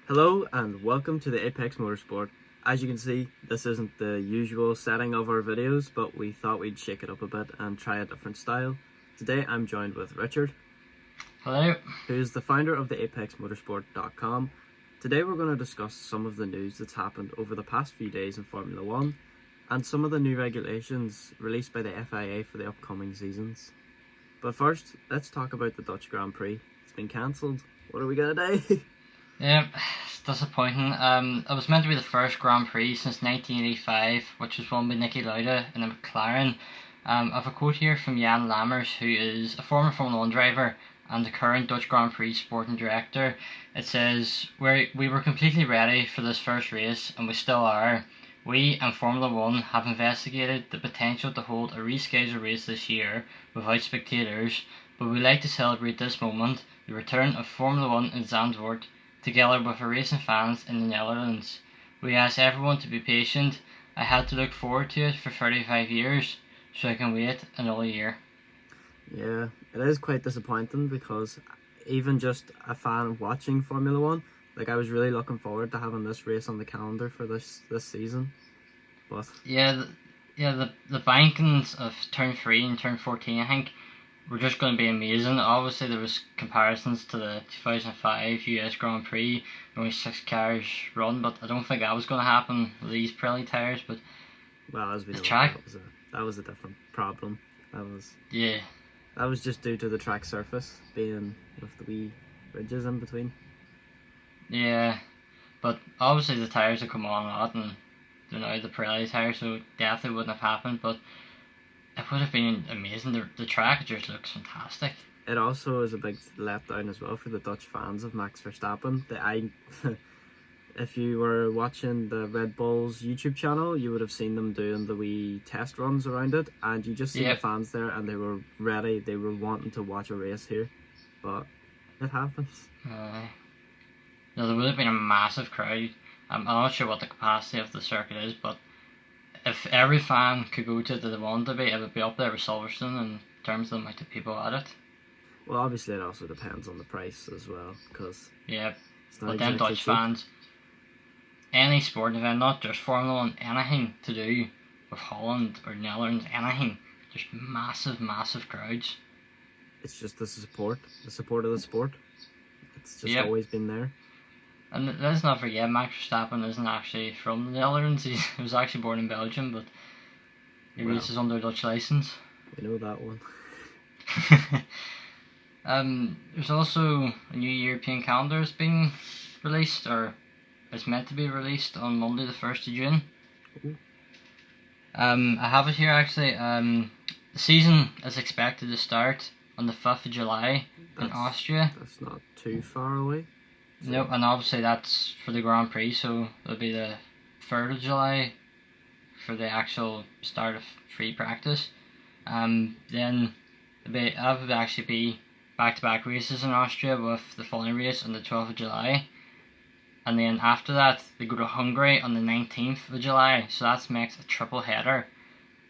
Hello and welcome to the Apex Motorsport. As you can see, this isn't the usual setting of our videos, but we thought we'd shake it up a bit and try a different style. Today I'm joined with Richard. Hello. Who's the founder of the ApexMotorsport.com. Today we're going to discuss some of the news that's happened over the past few days in Formula 1 and some of the new regulations released by the FIA for the upcoming seasons. But first, let's talk about the Dutch Grand Prix. It's been cancelled. What are we going to do? Yeah, it's disappointing. It was meant to be the first Grand Prix since 1985, which was won by Niki Lauda in a McLaren. I have a quote here from Jan Lammers, who is a former Formula 1 driver and the current Dutch Grand Prix sporting director. It says, we were completely ready for this first race, and we still are. We and Formula 1 have investigated the potential to hold a rescheduled race this year without spectators, but we like to celebrate this moment, the return of Formula 1 in Zandvoort, together with our racing fans in the Netherlands. We ask everyone to be patient. I had to look forward to it for 35 years, so I can wait another year. Yeah, it is quite disappointing because even just a fan of watching Formula 1, I was really looking forward to having this race on the calendar for this season. But the bankings of turn 3 and turn 14, I think, were just going to be amazing. Obviously, there was comparisons to the 2005 US Grand Prix, only 6 cars run, but I don't think that was going to happen with these Pirelli tyres. But well, as we know, track, that was a different problem. That was just due to the track surface being with the wee ridges in between. Yeah, but obviously the tyres have come on a lot, and they're now the Pirelli tyres, so definitely wouldn't have happened. But it would have been amazing. The track just looks fantastic. It also is a big letdown as well for the Dutch fans of Max Verstappen. If you were watching the Red Bull's YouTube channel, you would have seen them doing the wee test runs around it, and you just see the fans there, and they were ready. They were wanting to watch a race here, but it happens. No, there would have been a massive crowd. I'm not sure what the capacity of the circuit is, but if every fan could go to it that they wanted to be, it would be up there with Silverstone in terms of the amount of people at it. Well, obviously it also depends on the price as well, because but them Dutch fans, any sporting event, not just Formula 1, anything to do with Holland or Netherlands, anything, just massive crowds. It's just the support of the sport. It's just always been there. And let's not forget, Max Verstappen isn't actually from the Netherlands. He was actually born in Belgium, but he races under a Dutch license. We know that one. There's also a new European Calendar that's being released, or it's meant to be released on Monday the 1st of June. Ooh. I have it here actually. The season is expected to start on the 5th of July in Austria. That's not too far away. So. No, and obviously that's for the Grand Prix, so it'll be the 3rd of July for the actual start of free practice. Then that would actually be back-to-back races in Austria, with the following race on the 12th of July. And then after that, they go to Hungary on the 19th of July, so that makes a triple header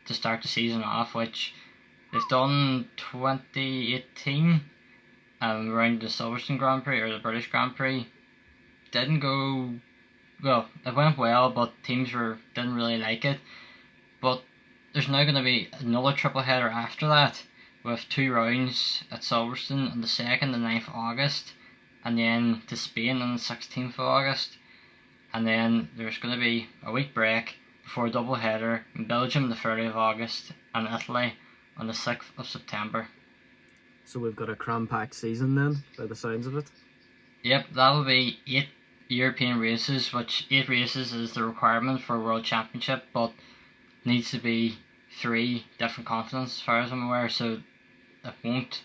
to start the season off, which they've done 2018. Around the Silverstone Grand Prix or the British Grand Prix. Didn't go well. It went well, but teams didn't really like it. But there's now going to be another triple header after that, with 2 rounds at Silverstone on the 2nd and 9th of August, and then to Spain on the 16th of August. And then there's going to be a week break before a double header in Belgium on the 30th of August and Italy on the 6th of September. So we've got a cram-packed season then, by the sounds of it. Yep, that will be 8 European races, which 8 races is the requirement for a World Championship, but needs to be 3 different continents as far as I'm aware, so it won't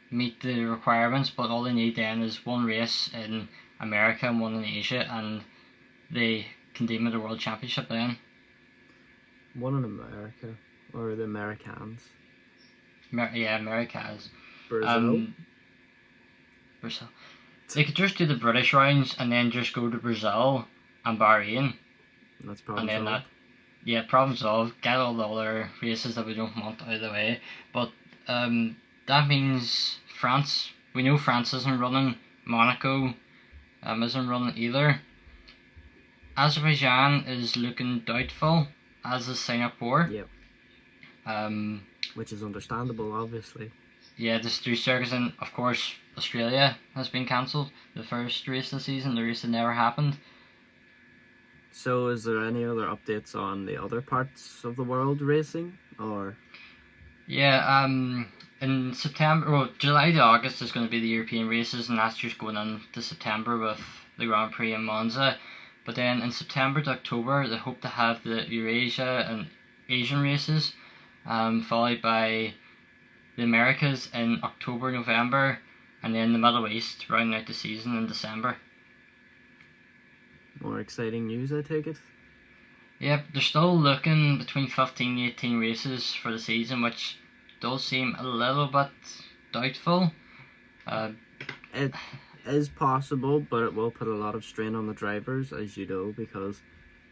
meet the requirements, but all they need then is 1 race in America and 1 in Asia, and they can deem it a World Championship then. 1 in America, or the Americans. Americas. Brazil. They could just do the British rounds and then just go to Brazil and Bahrain. That's problem solved. Problem solved. Get all the other races that we don't want out of the way. But that means France. We know France isn't running. Monaco, isn't running either. Azerbaijan is looking doubtful, as is Singapore. Yep. Which is understandable, obviously. Yeah, just through circusing. Of course, Australia has been cancelled. The first race of the season, the race that never happened. So is there any other updates on the other parts of the world racing, or? Yeah, in July to August is going to be the European races, and that's just going into September with the Grand Prix in Monza. But then in September to October, they hope to have the Eurasia and Asian races, followed by the Americas in October, November, and then the Middle East rounding out the season in December. More exciting news, I take it? Yep, they're still looking between 15 and 18 races for the season, which does seem a little bit doubtful. It is possible, but it will put a lot of strain on the drivers, as you know, because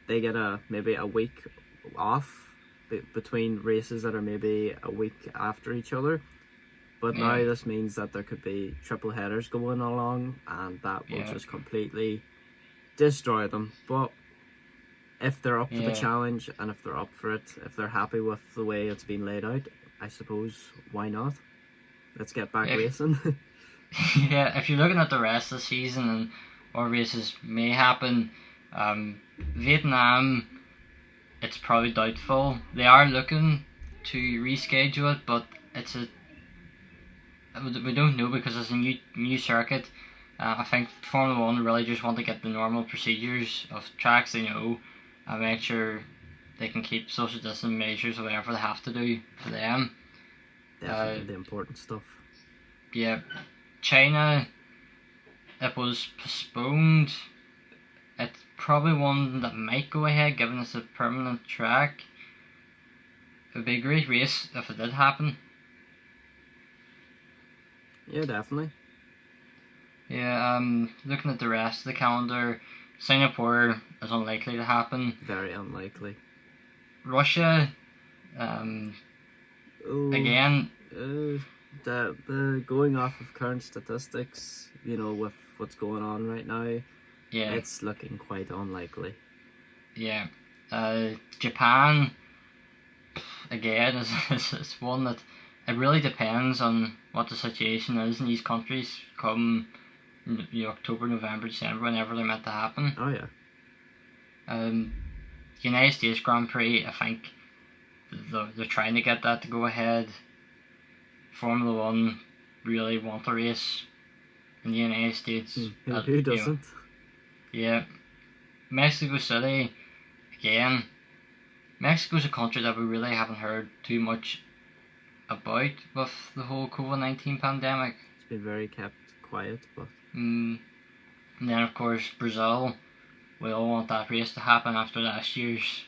they get maybe a week off between races that are maybe a week after each other. But now this means that there could be triple headers going along, and that will just completely destroy them. But if they're up for the challenge, and if they're up for it, if they're happy with the way it's been laid out, I suppose, why not? Let's get back racing. Yeah, if you're looking at the rest of the season and what races may happen, Vietnam, it's probably doubtful. They are looking to reschedule it, but we don't know because it's a new circuit. I think Formula 1 really just want to get the normal procedures of tracks they know and make sure they can keep social distance measures or whatever they have to do for them. Definitely the important stuff. Yeah, China, it was postponed. It's probably one that might go ahead given it's a permanent track. It would be a great race if it did happen. Yeah, definitely. Yeah, looking at the rest of the calendar, Singapore is unlikely to happen. Very unlikely. Russia, again. The going off of current statistics, with what's going on right now, it's looking quite unlikely. Yeah. Japan, again, is one that it really depends on what the situation is in these countries come October, November, December, whenever they're meant to happen. Oh yeah. United States Grand Prix, I think they're trying to get that to go ahead. Formula 1 really want a race in the United States. Who doesn't? Yeah. Mexico City, again. Mexico's a country that we really haven't heard too much about with the whole COVID-19 pandemic. It's been very kept quiet, but... And then, of course, Brazil. We all want that race to happen after last year's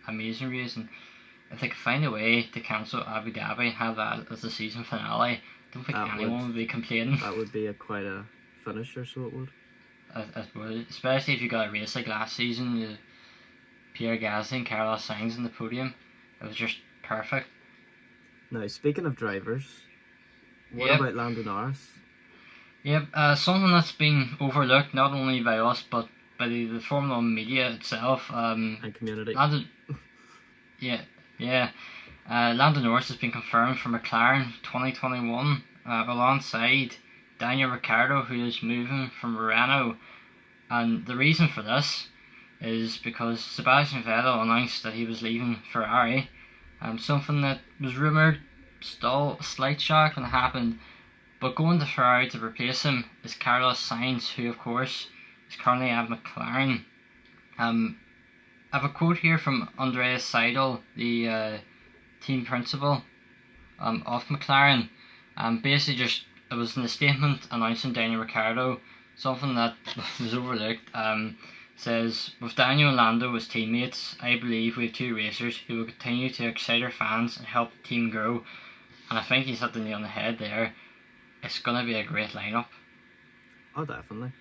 amazing race. And if they could find a way to cancel Abu Dhabi and have that as the season finale, I don't think anyone would be complaining. That would be quite a finisher, so it would. It would, especially if you got a race like last season, Pierre Gasly and Carlos Sainz on the podium. It was just perfect. Now, speaking of drivers, what about Lando Norris? Yep, something that's been overlooked not only by us but by the Formula 1 media itself. And community. Lando Norris has been confirmed for McLaren 2021 alongside Daniel Ricciardo, who is moving from Renault. And the reason for this is because Sebastian Vettel announced that he was leaving Ferrari. Something that was rumoured, still a slight shock when it happened. But going to Ferrari to replace him is Carlos Sainz, who of course is currently at McLaren. I have a quote here from Andreas Seidel, the team principal of McLaren. Basically just, it was in a statement announcing Daniel Ricciardo, something that was overlooked. Says, with Daniel and Lando as teammates, I believe we have two racers who will continue to excite our fans and help the team grow. And I think he's hit the nail on the head there. It's going to be a great lineup. Oh, definitely.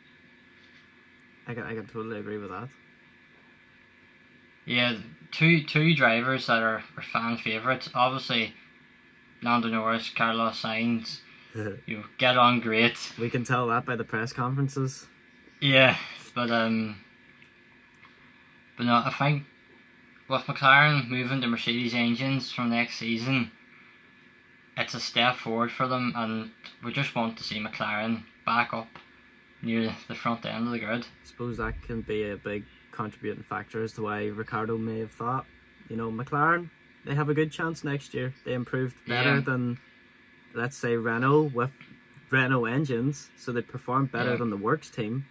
I can totally agree with that. Yeah, two drivers that are fan favourites. Obviously, Lando Norris, Carlos Sainz, get on great. We can tell that by the press conferences. Yeah, but no, I think with McLaren moving to Mercedes engines from next season, it's a step forward for them, and we just want to see McLaren back up near the front end of the grid. I suppose that can be a big contributing factor as to why Ricardo may have thought, McLaren, they have a good chance next year. They improved better than, let's say, Renault with Renault engines, so they performed better than the Works team,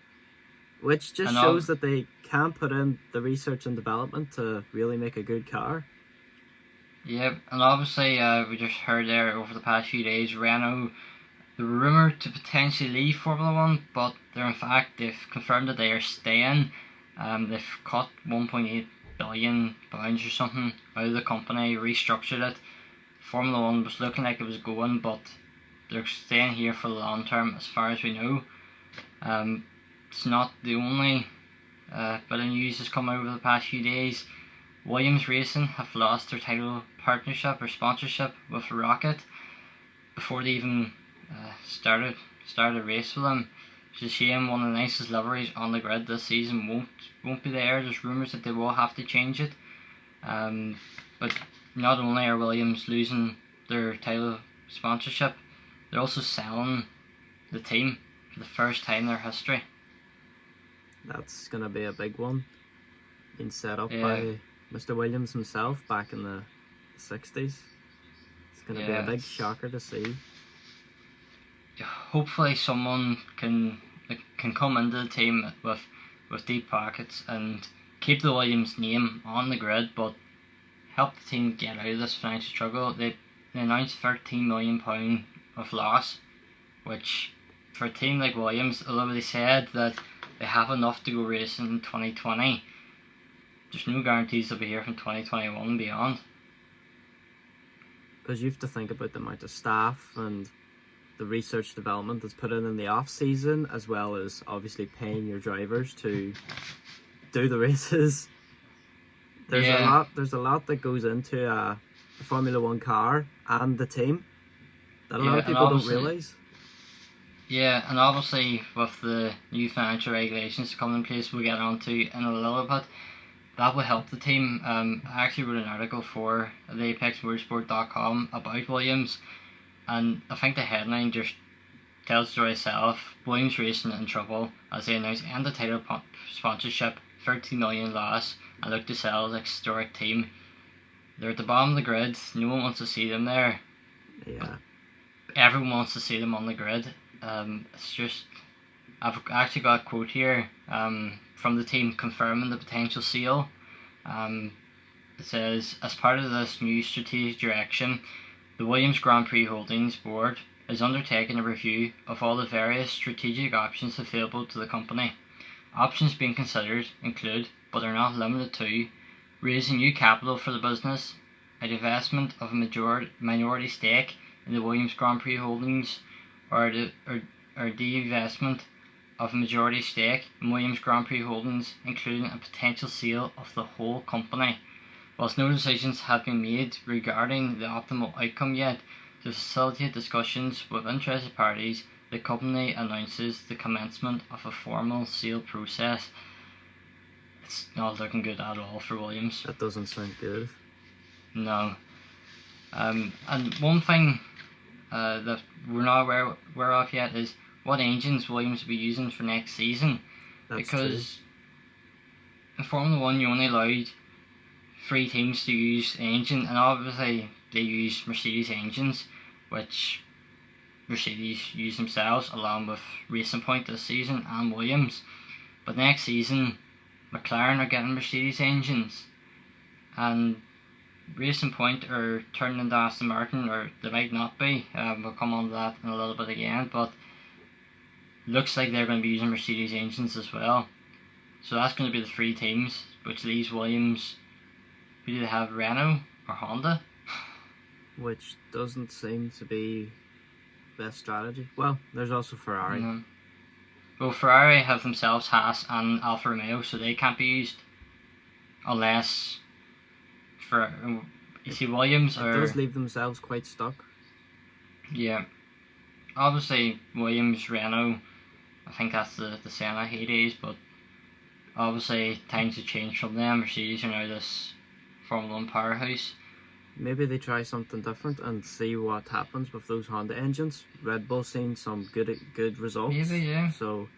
which just shows that they can put in the research and development to really make a good car. Yeah, and obviously we just heard there over the past few days, Renault, the rumour to potentially leave Formula 1, but they've confirmed that they are staying. They've cut £1.8 billion or something out of the company, restructured it. Formula 1 was looking like it was going, but they're staying here for the long term as far as we know. It's not the only bit of news that's come out over the past few days. Williams Racing have lost their title partnership or sponsorship with Rocket before they even started a race with them. It's a shame. One of the nicest liveries on the grid this season won't be there. There's rumours that they will have to change it. But not only are Williams losing their title sponsorship, they're also selling the team for the first time in their history. That's going to be a big one. Being set up by Mr. Williams himself back in the 60s. It's going to be a big shocker to see. Hopefully someone can come into the team with deep pockets and keep the Williams name on the grid, but help the team get out of this financial struggle. They announced £13 million of loss, which for a team like Williams, although they said that they have enough to go racing in 2020, there's no guarantees they'll be here from 2021 and beyond. Because you have to think about the amount of staff and the research development that's put in the off season, as well as obviously paying your drivers to do the races. There's a lot that goes into a Formula 1 car and the team that a lot of people don't realise. Yeah, and obviously with the new financial regulations coming in place, we'll get on to in a little bit, that will help the team. I actually wrote an article for the Apex Motorsport.com about Williams, and I think the headline just tells the story itself. Williams Racing in trouble as they announce end of title sponsorship, 30 million loss, and look to sell the historic team. They're at the bottom of the grid. No one wants to see them there. Yeah. Everyone wants to see them on the grid. It's just, I've actually got a quote here from the team confirming the potential sale. It says, as part of this new strategic direction, the Williams Grand Prix Holdings Board is undertaking a review of all the various strategic options available to the company. Options being considered include, but are not limited to, raising new capital for the business, a divestment of a minority stake in the Williams Grand Prix Holdings, or divestment of a majority stake in Williams Grand Prix Holdings, including a potential sale of the whole company. Whilst no decisions have been made regarding the optimal outcome yet, to facilitate discussions with interested parties, the company announces the commencement of a formal sale process. It's not looking good at all for Williams. That doesn't sound good. No. And one thing that we're not aware of yet is what engines Williams will be using for next season. That's because true. In Formula 1 you only allowed 3 teams to use engine, and obviously they use Mercedes engines, which Mercedes use themselves along with Racing Point this season and Williams. But next season McLaren are getting Mercedes engines, and Racing Point are turning into Aston Martin, or they might not be. We'll come on to that in a little bit again, but looks like they're going to be using Mercedes engines as well. So that's going to be the 3 teams, which leaves Williams. Who do they have? Renault or Honda? Which doesn't seem to be the best strategy. Well, there's also Ferrari. Mm-hmm. Well, Ferrari have themselves Haas and Alfa Romeo, so they can't be used unless for Williams. It does leave themselves quite stuck. Yeah, obviously Williams, Renault, I think that's the Senna heydays, but obviously times have changed from them. Mercedes are now this Formula 1 powerhouse. Maybe they try something different and see what happens with those Honda engines. Red Bull seen some good results. Maybe, yeah. So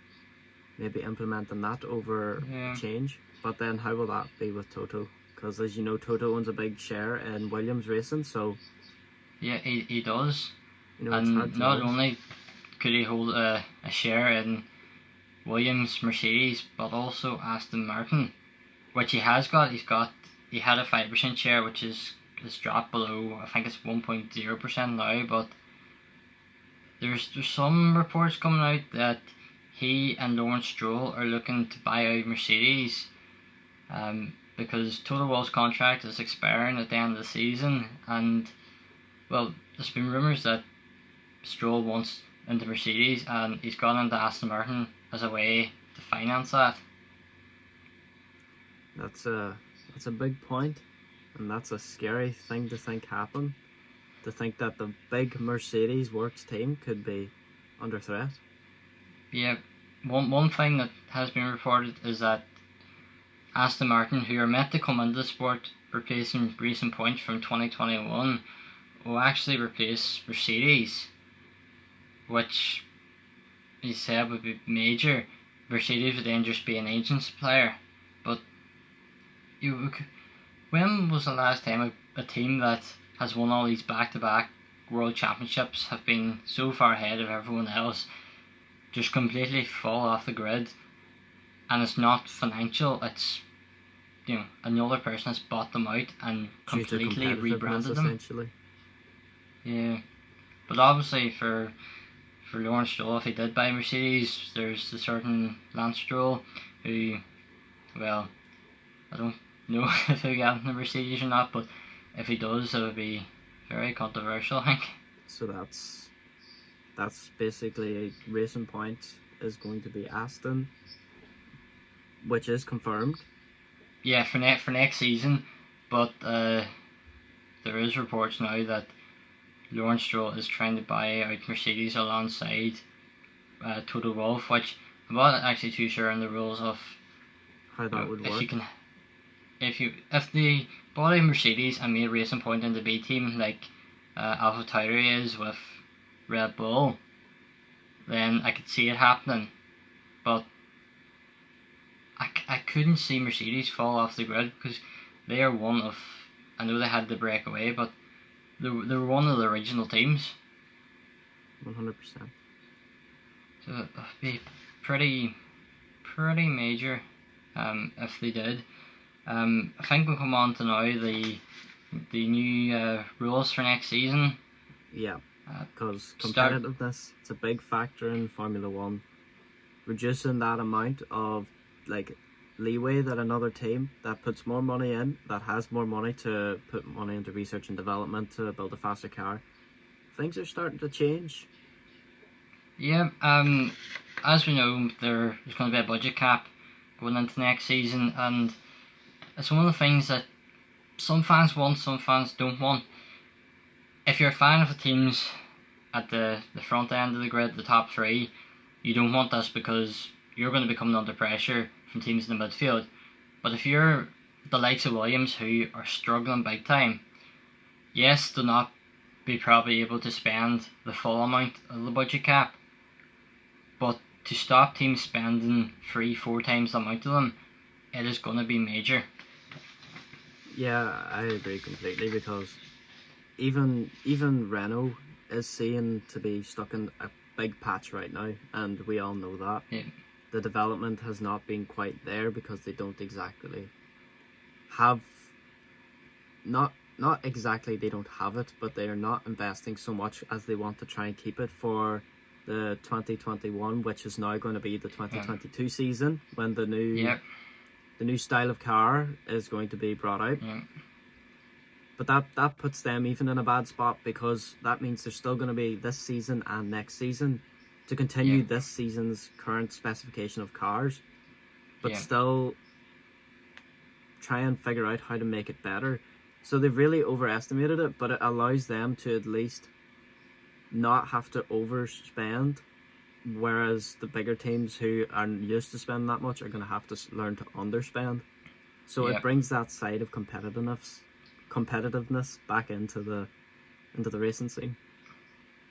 maybe implementing that over change. But then how will that be with Toto? Because as you know, Toto owns a big share in Williams Racing, so... Yeah, he does. You know, it's hard And to not know. only could he hold a share in Williams, Mercedes, but also Aston Martin, which he has got. He had a 5% share, which is dropped below, I think it's 1.0% now, but there's some reports coming out that he and Lawrence Stroll are looking to buy out Mercedes, because Toto Wolff's contract is expiring at the end of the season, and well, there's been rumours that Stroll wants into Mercedes and he's gone into Aston Martin as a way to finance that. That's a big point, and that's a scary thing to think happen. To think that the big Mercedes Works team could be under threat. Yeah, one thing that has been reported is that Aston Martin, who are meant to come into the sport replacing Racing Point from 2021, will actually replace Mercedes, which he said would be major. Mercedes would then just be an engine supplier. But when was the last time a team that has won all these back-to-back world championships have been so far ahead of everyone else just completely fall off the grid? And it's not financial, it's another person has bought them out and completely rebranded them. Essentially. Yeah, but obviously for Lawrence Stroll, if he did buy Mercedes, there's a certain Lance Stroll who, well, I don't know if he'll get into Mercedes or not, but if he does, it would be very controversial, I think. So that's basically Racing Point is going to be Aston, which is confirmed. Yeah, for next season, but there is reports now that Lawrence Stroll is trying to buy out Mercedes alongside Toto Wolff, which I'm not actually too sure on the rules of how that would work. If they bought out Mercedes and made Racing Point into B team like AlphaTauri is with Red Bull, then I could see it happening, but I couldn't see Mercedes fall off the grid because they are one of, I know they had to break away, but they were one of the original teams. 100%. So it'd be pretty major if they did. I think we'll come on to now the new rules for next season. Yeah, because competitiveness, it's a big factor in Formula 1. Reducing that amount of leeway that another team that puts more money in, that has more money to put money into research and development to build a faster car, things are starting to change. Yeah, as we know, there's going to be a budget cap going into next season, and it's one of the things that some fans want, some fans don't want. If you're a fan of the teams at the front end of the grid, the top three, you don't want this because you're going to be coming under pressure from teams in the midfield. But if you're the likes of Williams, who are struggling big time, yes, they'll not be probably able to spend the full amount of the budget cap, but to stop teams spending 3-4 times the amount of them, it is going to be major. Yeah, I agree completely, because even Renault is seen to be stuck in a big patch right now, and we all know that. Yeah. The development has not been quite there because they don't exactly have, not exactly they don't have it, but they are not investing so much as they want to try and keep it for the 2021, which is now going to be the 2022 season, when the new style of car is going to be brought out. Yeah. But that puts them even in a bad spot, because that means there's still going to be this season and next season to continue this season's current specification of cars, but still try and figure out how to make it better. So they've really overestimated it, but it allows them to at least not have to overspend whereas the bigger teams who aren't used to spending that much are going to have to learn to underspend. So it brings that side of competitiveness back into the racing scene.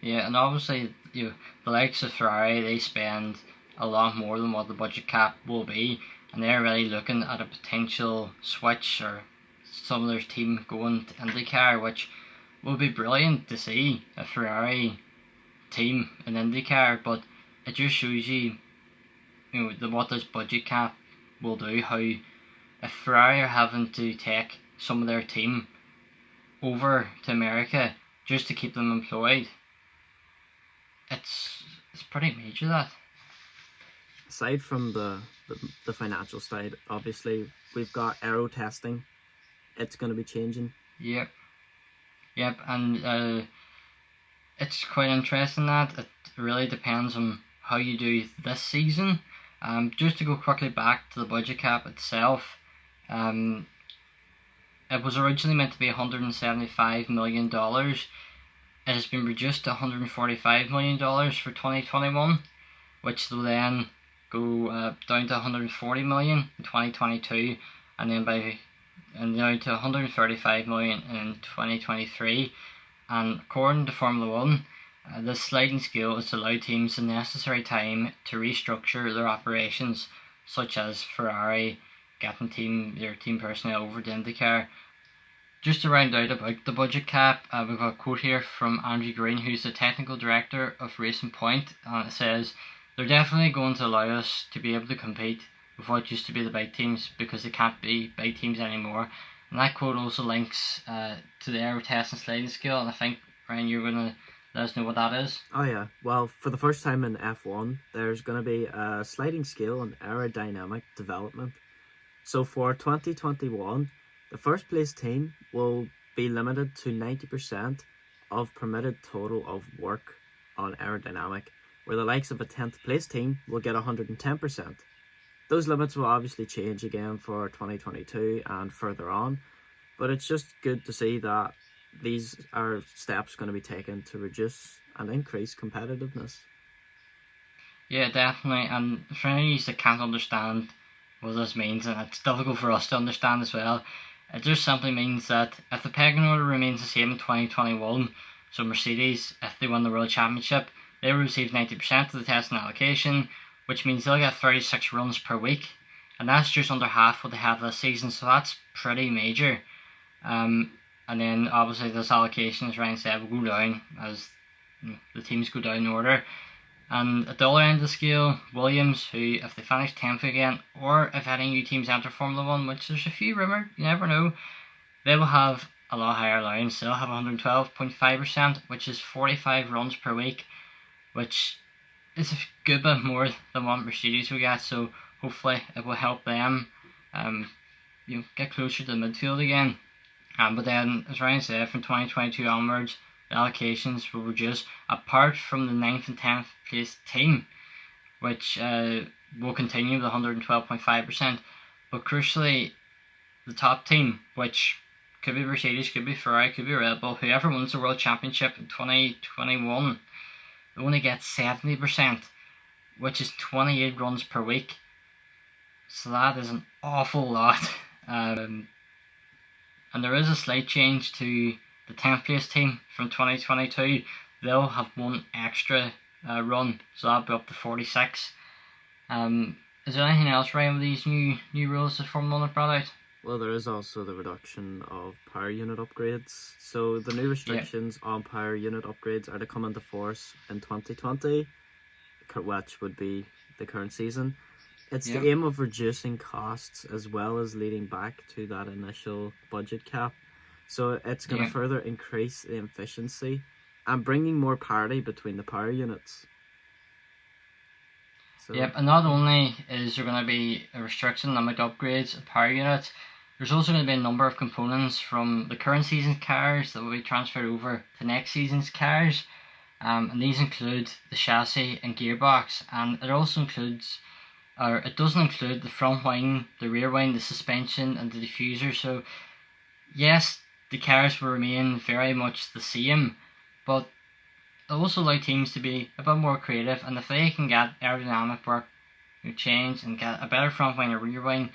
Yeah, and obviously, the likes of Ferrari, they spend a lot more than what the budget cap will be, and they're really looking at a potential switch or some of their team going to IndyCar, which would be brilliant to see a Ferrari team in IndyCar. But it just shows you, what this budget cap will do. How if Ferrari are having to take some of their team over to America just to keep them employed, it's pretty major, that. Aside from the financial side, obviously we've got aero testing. It's going to be changing. Yep, and it's quite interesting that it really depends on how you do this season. Just to go quickly back to the budget cap itself, it was originally meant to be $175 million. It has been reduced to $145 million for 2021, which will then go down to $140 million in 2022, and then down to $135 million in 2023. And according to Formula One, this sliding scale is to allow teams the necessary time to restructure their operations, such as Ferrari getting their team personnel over to IndyCar. Just to round out about the budget cap, we've got a quote here from Andrew Green, who's the technical director of Racing Point, and it says, "They're definitely going to allow us to be able to compete with what used to be the big teams, because they can't be big teams anymore." And that quote also links to the aero test and sliding scale, and I think, Ryan, you're going to let us know what that is. Oh yeah, well, for the first time in F1, there's going to be a sliding scale and aerodynamic development. So for 2021, the first place team will be limited to 90% of permitted total of work on aerodynamic, where the likes of a 10th place team will get 110%. Those limits will obviously change again for 2022 and further on, but it's just good to see that these are steps going to be taken to reduce and increase competitiveness. Yeah, definitely, and for any of you that can't understand what this means, and it's difficult for us to understand as well, it just simply means that if the pecking order remains the same in 2021, so Mercedes, if they win the World Championship, they will receive 90% of the testing allocation, which means they'll get 36 runs per week, and that's just under half what they have this season, so that's pretty major. And then obviously this allocation, as Ryan said, will go down as the teams go down in order. And at the other end of the scale, Williams, who, if they finish 10th again, or if any new teams enter Formula 1, which there's a few rumoured, you never know, they will have a lot higher allowance. They'll have 112.5%, which is 45 runs per week, which is a good bit more than what Mercedes will get, so hopefully it will help them get closer to the midfield again. But then, as Ryan said, from 2022 onwards, the allocations will reduce, apart from the 9th and 10th place team, which will continue with 112.5%. But crucially, the top team, which could be Mercedes, could be Ferrari, could be Red Bull, whoever wins the World Championship in 2021, only gets 70%, which is 28 runs per week. So that is an awful lot. And there is a slight change to the 10th place team from 2022. They'll have one extra run, so that'll be up to 46. Is there anything else, Ryan, with these new rules that Formula 1 have brought out? Well, there is also the reduction of power unit upgrades. So the new restrictions on power unit upgrades are to come into force in 2020, which would be the current season. It's the aim of reducing costs as well as leading back to that initial budget cap. So it's going to further increase the efficiency and bringing more parity between the power units. So, and not only is there going to be a restriction on the amount of upgrades of power units, there's also going to be a number of components from the current season's cars that will be transferred over to next season's cars. And these include the chassis and gearbox, and it also includes, or it doesn't include the front wing, the rear wing, the suspension and the diffuser. So yes, the cars will remain very much the same, but also allow teams to be a bit more creative, and if they can get aerodynamic work change and get a better front wing or rear wing,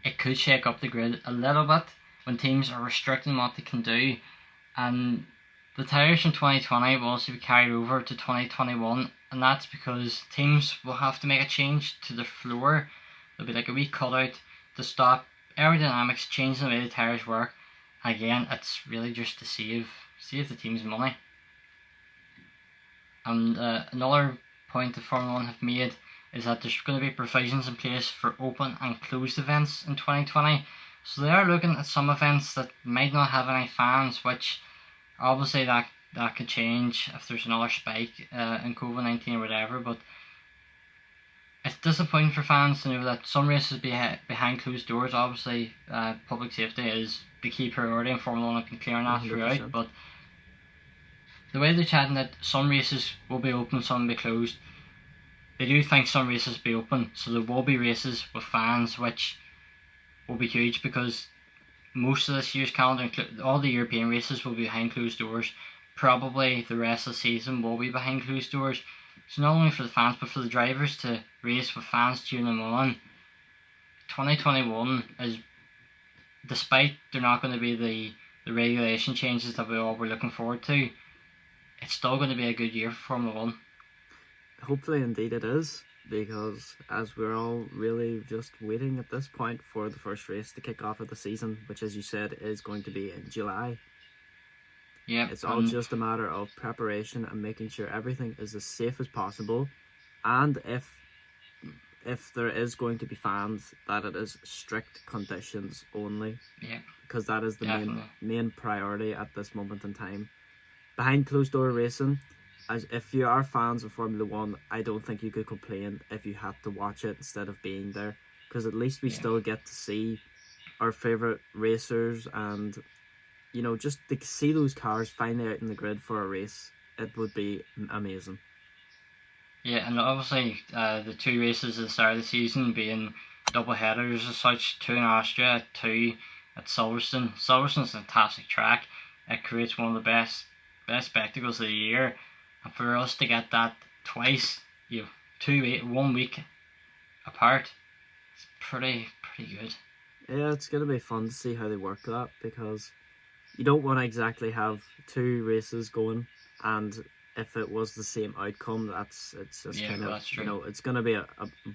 it could shake up the grid a little bit when teams are restricting what they can do. And the tyres from 2020 will also be carried over to 2021, and that's because teams will have to make a change to the floor. There'll be like a wee cutout to stop aerodynamics changing the way the tyres work. Again, it's really just to save the team's money. And another point the Formula 1 have made is that there's going to be provisions in place for open and closed events in 2020. So they are looking at some events that might not have any fans, which obviously that could change if there's another spike in COVID-19 or whatever. But it's disappointing for fans to know that some races behind closed doors. Obviously, public safety is the key priority, and Formula 1 have been clear on that 100%. throughout. But the way they're chatting that some races will be open, some will be closed, they do think some races will be open, so there will be races with fans, which will be huge because most of this year's calendar, all the European races, will be behind closed doors. Probably the rest of the season will be behind closed doors. So not only for the fans, but for the drivers to race with fans cheering them on. 2021 is, despite there not going to be the regulation changes that we all were looking forward to, it's still going to be a good year for Formula 1. Hopefully indeed it is, because as we're all really just waiting at this point for the first race to kick off of the season, which as you said is going to be in July. Yeah, it's all just a matter of preparation and making sure everything is as safe as possible, and if there is going to be fans, that it is strict conditions only. Yeah, because that is the main priority at this moment in time. Behind closed door racing, as if you are fans of Formula 1, I don't think you could complain if you had to watch it instead of being there, because at least we still get to see our favourite racers, and you know, just to see those cars finally out in the grid for a race, it would be amazing. Yeah, and obviously the two races at the start of the season being double headers as such, 2 in Austria, 2 at Silverstone. Silverstone's a fantastic track. It creates one of the best spectacles of the year. And for us to get that twice, 1 week apart, it's pretty good. Yeah, it's going to be fun to see how they work that, because you don't want to exactly have 2 races going, and if it was the same outcome, it's just kind of, you know, it's going to be a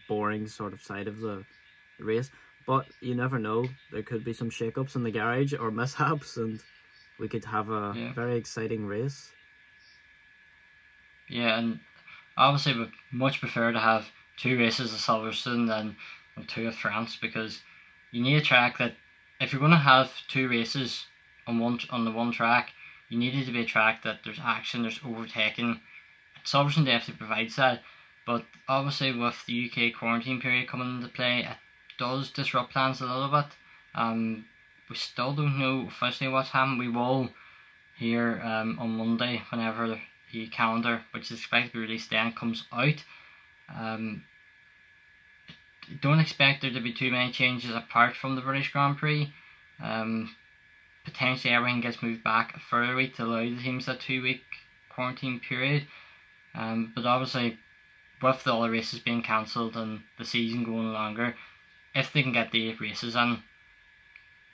boring sort of side of the race. But you never know, there could be some shake-ups in the garage or mishaps, and we could have a very exciting race. Yeah, and obviously we much prefer to have 2 races at Silverstone than 2 at France, because you need a track that, if you're going to have 2 races on the one track, you need it to be a track that there's action, there's overtaking. At Silverstone definitely provides that, but obviously with the UK quarantine period coming into play, it does disrupt plans a little bit. We still don't know officially what's happening. We will hear on Monday, whenever the calendar, which is expected to be released then, comes out. Don't expect there to be too many changes apart from the British Grand Prix. Potentially everything gets moved back a further week to allow the teams that 2-week quarantine period. But obviously, with the other races being cancelled and the season going longer, if they can get the 8 races in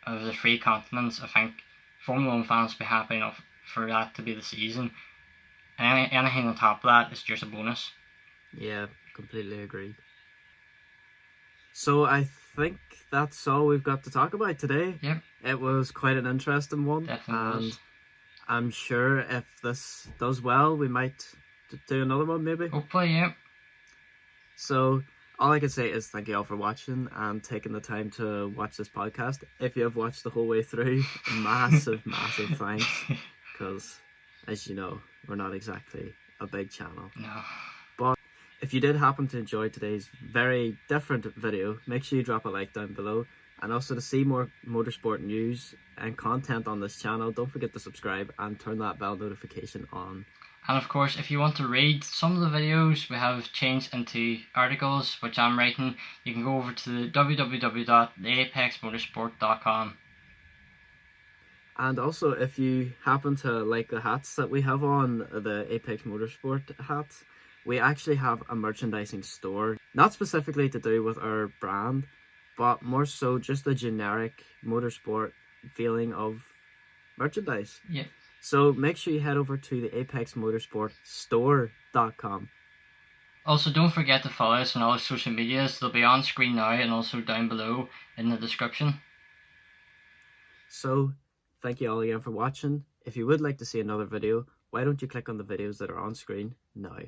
of the 3 continents, I think Formula 1 fans will be happy enough for that to be the season. And anything on top of that is just a bonus. Yeah, completely agree. So I think that's all we've got to talk about today. Yep. It was quite an interesting one. Definitely was. I'm sure if this does well, we might do another one maybe. Hopefully, yeah. So all I can say is thank you all for watching and taking the time to watch this podcast. If you have watched the whole way through, massive thanks, because as you know, we're not exactly a big channel. No. But if you did happen to enjoy today's very different video, make sure you drop a like down below. And also, to see more motorsport news and content on this channel, don't forget to subscribe and turn that bell notification on. And of course, if you want to read some of the videos we have changed into articles, which I'm writing, you can go over to www.theapexmotorsport.com. And also, if you happen to like the hats that we have on, the Apex Motorsport hats, we actually have a merchandising store. Not specifically to do with our brand, but more so just a generic motorsport feeling of merchandise. Yeah. So make sure you head over to the Apex Motorsport store.com. Also, don't forget to follow us on all social medias. They'll be on screen now and also down below in the description. So, thank you all again for watching. If you would like to see another video, why don't you click on the videos that are on screen now?